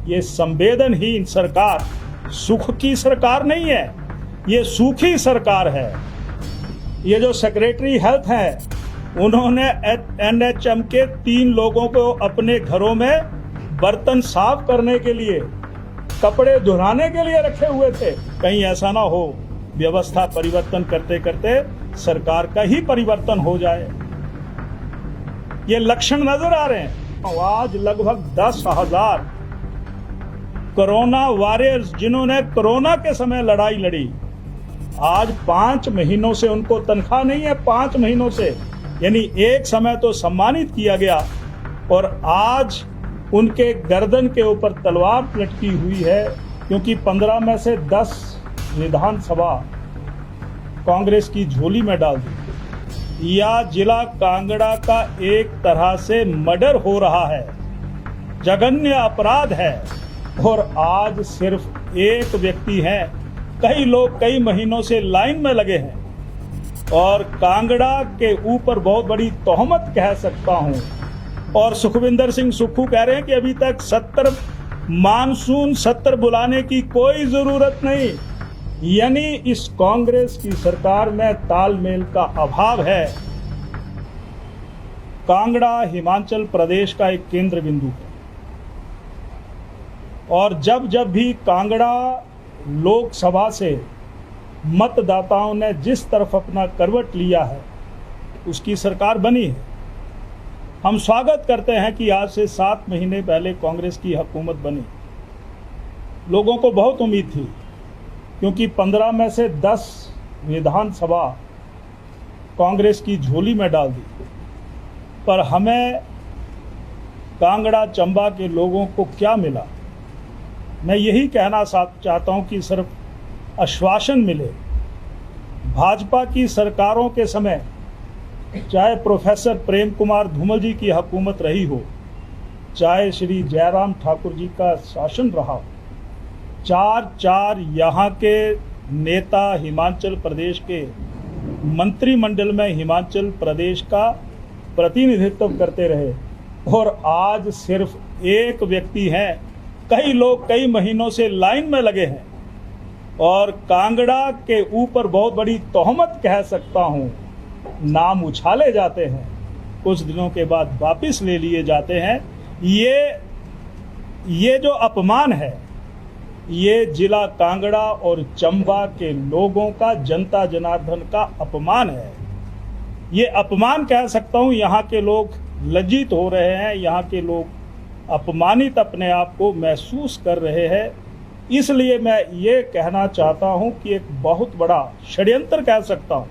ये संवेदनहीन सरकार सुख की सरकार नहीं है, ये सूखी सरकार है। ये जो सेक्रेटरी हेल्थ हैं, उन्होंने एनएचएम के 3 लोगों को अपने घरों में बर्तन साफ करने के लिए, कपड़े धुलाने के लिए रखे हुए थे। कहीं ऐसा ना हो व्यवस्था परिवर्तन करते करते सरकार का ही परिवर्तन हो जाए। ये लक्षण नजर आ रहे हैं। आज लगभग 10,000 कोरोना वॉरियर्स, जिन्होंने कोरोना के समय लड़ाई लड़ी, आज 5 महीनों से उनको तनख्वाह नहीं है। 5 महीनों से, यानी एक समय तो सम्मानित किया गया और आज उनके गर्दन के ऊपर तलवार लटकी हुई है, क्योंकि 15 में से 10 विधानसभा कांग्रेस की झोली में डाल दी। या जिला कांगड़ा का एक तरह से मर्डर हो रहा है, जघन्य अपराध है, और आज सिर्फ एक व्यक्ति है। कई लोग कई महीनों से लाइन में लगे हैं और कांगड़ा के ऊपर बहुत बड़ी तोहमत कह सकता हूं। और सुखविंदर सिंह सुक्खू कह रहे हैं कि अभी तक 70 मानसून सत्र बुलाने की कोई जरूरत नहीं। यानी इस कांग्रेस की सरकार में तालमेल का अभाव है। कांगड़ा हिमाचल प्रदेश का एक केंद्र बिंदु है और जब जब भी कांगड़ा लोकसभा से मतदाताओं ने जिस तरफ अपना करवट लिया है, उसकी सरकार बनी है। हम स्वागत करते हैं कि आज से 7 महीने पहले कांग्रेस की हुकूमत बनी। लोगों को बहुत उम्मीद थी, क्योंकि 15 में से 10 विधानसभा कांग्रेस की झोली में डाल दी। पर हमें कांगड़ा चंबा के लोगों को क्या मिला? मैं यही कहना चाहता हूं कि सिर्फ आश्वासन मिले। भाजपा की सरकारों के समय, चाहे प्रोफेसर प्रेम कुमार धूमल जी की हुकूमत रही हो, चाहे श्री जयराम ठाकुर जी का शासन रहा हो, 4 यहाँ के नेता हिमाचल प्रदेश के मंत्रिमंडल में हिमाचल प्रदेश का प्रतिनिधित्व करते रहे, और आज सिर्फ एक व्यक्ति है। कई लोग कई महीनों से लाइन में लगे हैं और कांगड़ा के ऊपर बहुत बड़ी तोहमत कह सकता हूं। नाम उछाले जाते हैं, कुछ दिनों के बाद वापस ले लिए जाते हैं। ये जो अपमान है, ये जिला कांगड़ा और चंबा के लोगों का, जनता जनार्दन का अपमान है। ये अपमान कह सकता हूं। यहाँ के लोग लज्जित हो रहे हैं, यहाँ के लोग अपमानित अपने आप को महसूस कर रहे हैं। इसलिए मैं ये कहना चाहता हूं कि एक बहुत बड़ा षड्यंत्र कह सकता हूं,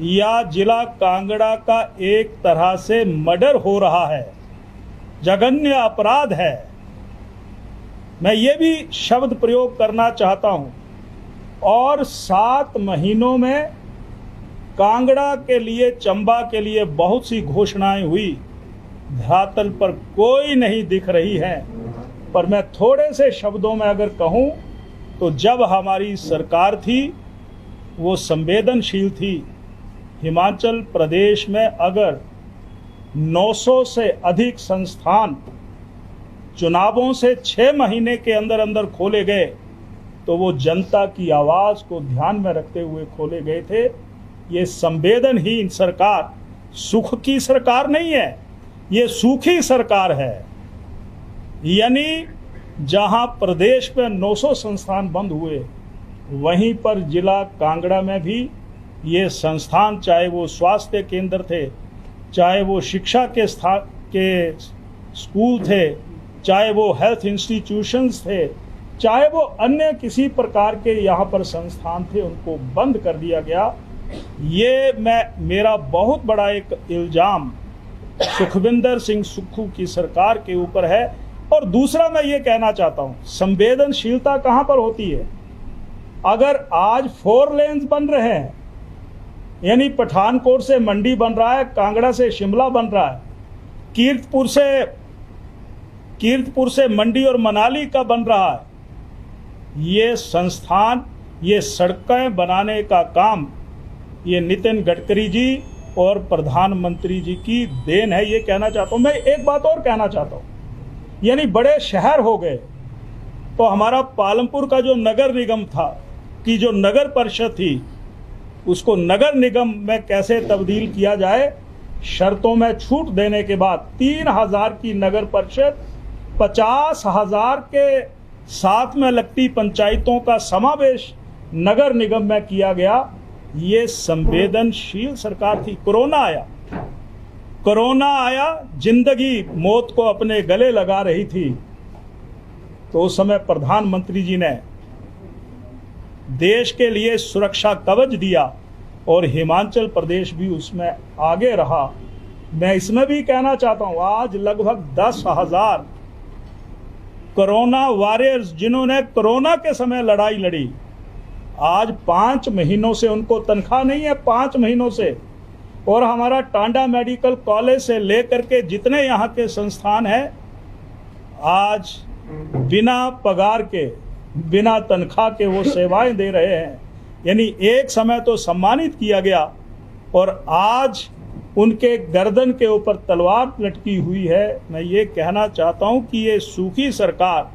या जिला कांगड़ा का एक तरह से मर्डर हो रहा है, जघन्य अपराध है। मैं ये भी शब्द प्रयोग करना चाहता हूं। और 7 महीनों में कांगड़ा के लिए, चंबा के लिए बहुत सी घोषणाएं हुई, धरातल पर कोई नहीं दिख रही है। पर मैं थोड़े से शब्दों में अगर कहूं तो जब हमारी सरकार थी वो संवेदनशील थी। हिमाचल प्रदेश में अगर 900 से अधिक संस्थान चुनावों से 6 महीने के अंदर अंदर खोले गए, तो वो जनता की आवाज को ध्यान में रखते हुए खोले गए थे। ये संवेदनहीन सरकार सुख की सरकार नहीं है, ये सूखी सरकार है। यानी जहां प्रदेश में 900 संस्थान बंद हुए, वहीं पर जिला कांगड़ा में भी ये संस्थान, चाहे वो स्वास्थ्य केंद्र थे, चाहे वो शिक्षा के स्कूल थे, चाहे वो हेल्थ इंस्टीट्यूशंस थे, चाहे वो अन्य किसी प्रकार के यहाँ पर संस्थान थे, उनको बंद कर दिया गया। ये मेरा बहुत बड़ा एक इल्जाम सुखविंदर सिंह सुक्खू की सरकार के ऊपर है। और दूसरा मैं ये कहना चाहता हूँ, संवेदनशीलता कहाँ पर होती है? अगर आज 4 लेन्स बन रहे हैं, यानी पठानकोट से मंडी बन रहा है, कांगड़ा से शिमला बन रहा है, कीरतपुर से मंडी और मनाली का बन रहा है, ये संस्थान, ये सड़कें बनाने का काम ये नितिन गडकरी जी और प्रधानमंत्री जी की देन है। ये कहना चाहता हूं। मैं एक बात और कहना चाहता हूं, यानी बड़े शहर हो गए, तो हमारा पालमपुर का जो नगर निगम था, कि जो नगर परिषद थी, उसको नगर निगम में कैसे तब्दील किया जाए, शर्तों में छूट देने के बाद 3000 की नगर परिषद 50,000 के साथ में लगती पंचायतों का समावेश नगर निगम में किया गया। ये संवेदनशील सरकार थी। कोरोना आया, जिंदगी मौत को अपने गले लगा रही थी, तो उस समय प्रधानमंत्री जी ने देश के लिए सुरक्षा कवच दिया और हिमाचल प्रदेश भी उसमें आगे रहा। मैं इसमें भी कहना चाहता हूं, आज लगभग 10,000 कोरोना वॉरियर्स जिन्होंने कोरोना के समय लड़ाई लड़ी, आज 5 महीनों से उनको तनख्वाह नहीं है, 5 महीनों से। और हमारा टांडा मेडिकल कॉलेज से लेकर के जितने यहाँ के संस्थान हैं, आज बिना पगार के, बिना तनख्वाह के वो सेवाएं दे रहे हैं। यानी एक समय तो सम्मानित किया गया और आज उनके गर्दन के ऊपर तलवार लटकी हुई है। मैं ये कहना चाहता हूं कि ये सूखी सरकार,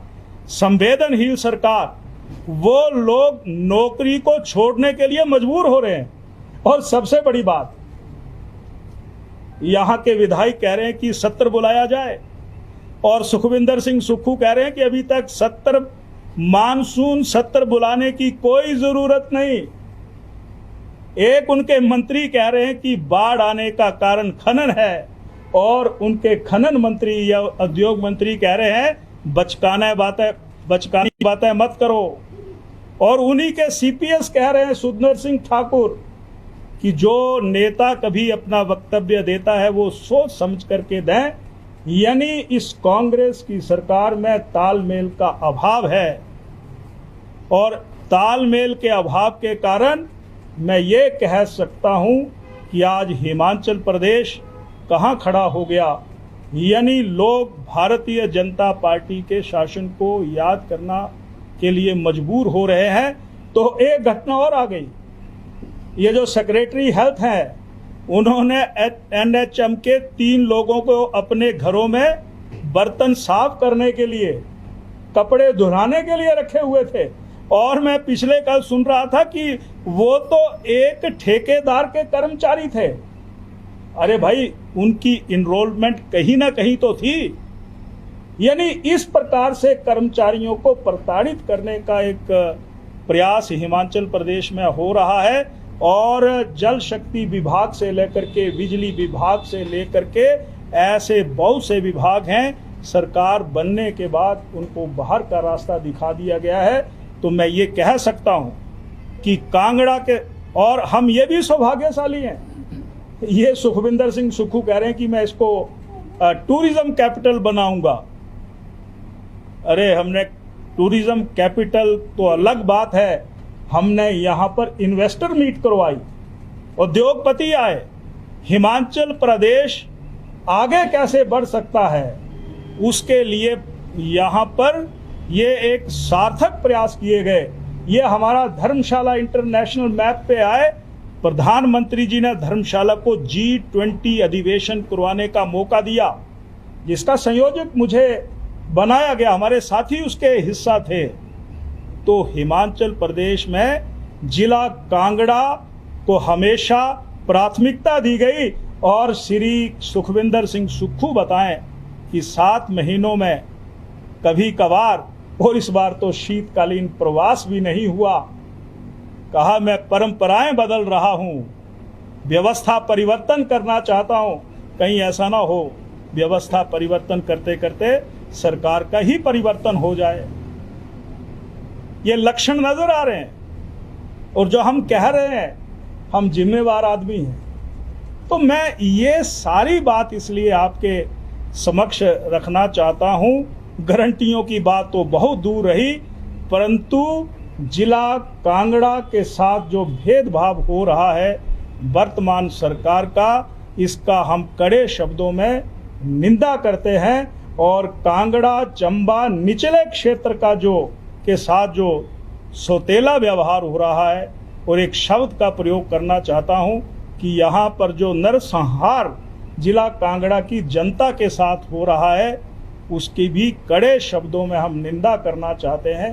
संवेदनहीन सरकार, वो लोग नौकरी को छोड़ने के लिए मजबूर हो रहे हैं। और सबसे बड़ी बात, यहां के विधायक कह रहे हैं कि सत्र बुलाया जाए, और सुखविंदर सिंह सुक्खू कह रहे हैं कि अभी तक मानसून सत्र बुलाने की कोई जरूरत नहीं। एक उनके मंत्री कह रहे हैं कि बाढ़ आने का कारण खनन है, और उनके खनन मंत्री या उद्योग मंत्री कह रहे हैं बचकानी बातें मत करो। और उन्हीं के सीपीएस कह रहे हैं सुंदर सिंह ठाकुर कि जो नेता कभी अपना वक्तव्य देता है वो सोच समझ करके दें। यानी इस कांग्रेस की सरकार में तालमेल का अभाव है, और तालमेल के अभाव के कारण मैं ये कह सकता हूं कि आज हिमाचल प्रदेश कहां खड़ा हो गया। यानी लोग भारतीय जनता पार्टी के शासन को याद करना के लिए मजबूर हो रहे हैं। तो एक घटना और आ गई, ये जो सेक्रेटरी हेल्थ हैं, उन्होंने एनएचएम के 3 लोगों को अपने घरों में बर्तन साफ करने के लिए, कपड़े धुलाने के लिए रखे हुए थे। और मैं पिछले कल सुन रहा था कि वो तो एक ठेकेदार के कर्मचारी थे। अरे भाई, उनकी इनरोलमेंट कहीं ना कहीं तो थी। यानी इस प्रकार से कर्मचारियों को प्रताड़ित करने का एक प्रयास हिमाचल प्रदेश में हो रहा है। और जल शक्ति विभाग से लेकर के बिजली विभाग से लेकर के ऐसे बहुत से विभाग हैं, सरकार बनने के बाद उनको बाहर का रास्ता दिखा दिया गया है। तो मैं ये कह सकता हूं कि कांगड़ा के, और हम ये भी सौभाग्यशाली हैं, ये सुखविंदर सिंह सुक्खू कह रहे हैं कि मैं इसको टूरिज्म कैपिटल बनाऊंगा। अरे, हमने टूरिज्म कैपिटल तो अलग बात है, हमने यहां पर इन्वेस्टर मीट करवाई, उद्योगपति आए। हिमाचल प्रदेश आगे कैसे बढ़ सकता है, उसके लिए यहां पर ये एक सार्थक प्रयास किए गए। ये हमारा धर्मशाला इंटरनेशनल मैप पे आए। प्रधानमंत्री जी ने धर्मशाला को G20 अधिवेशन करवाने का मौका दिया, जिसका संयोजक मुझे बनाया गया, हमारे साथी उसके हिस्सा थे। तो हिमाचल प्रदेश में जिला कांगड़ा को हमेशा प्राथमिकता दी गई। और श्री सुखविंदर सिंह सुक्खू बताएं कि 7 महीनों में कभी कभार, और इस बार तो शीतकालीन प्रवास भी नहीं हुआ, कहा मैं परंपराएं बदल रहा हूं, व्यवस्था परिवर्तन करना चाहता हूं। कहीं ऐसा ना हो व्यवस्था परिवर्तन करते करते सरकार का ही परिवर्तन हो जाए। ये लक्षण नजर आ रहे हैं। और जो हम कह रहे हैं हम जिम्मेवार आदमी हैं, तो मैं ये सारी बात इसलिए आपके समक्ष रखना चाहता हूं। गारंटियों की बात तो बहुत दूर रही, परंतु जिला कांगड़ा के साथ जो भेदभाव हो रहा है वर्तमान सरकार का, इसका हम कड़े शब्दों में निंदा करते हैं। और कांगड़ा चंबा निचले क्षेत्र का के साथ जो सौतेला व्यवहार हो रहा है, और एक शब्द का प्रयोग करना चाहता हूं कि यहाँ पर जो नरसंहार जिला कांगड़ा की जनता के साथ हो रहा है, उसकी भी कड़े शब्दों में हम निंदा करना चाहते हैं।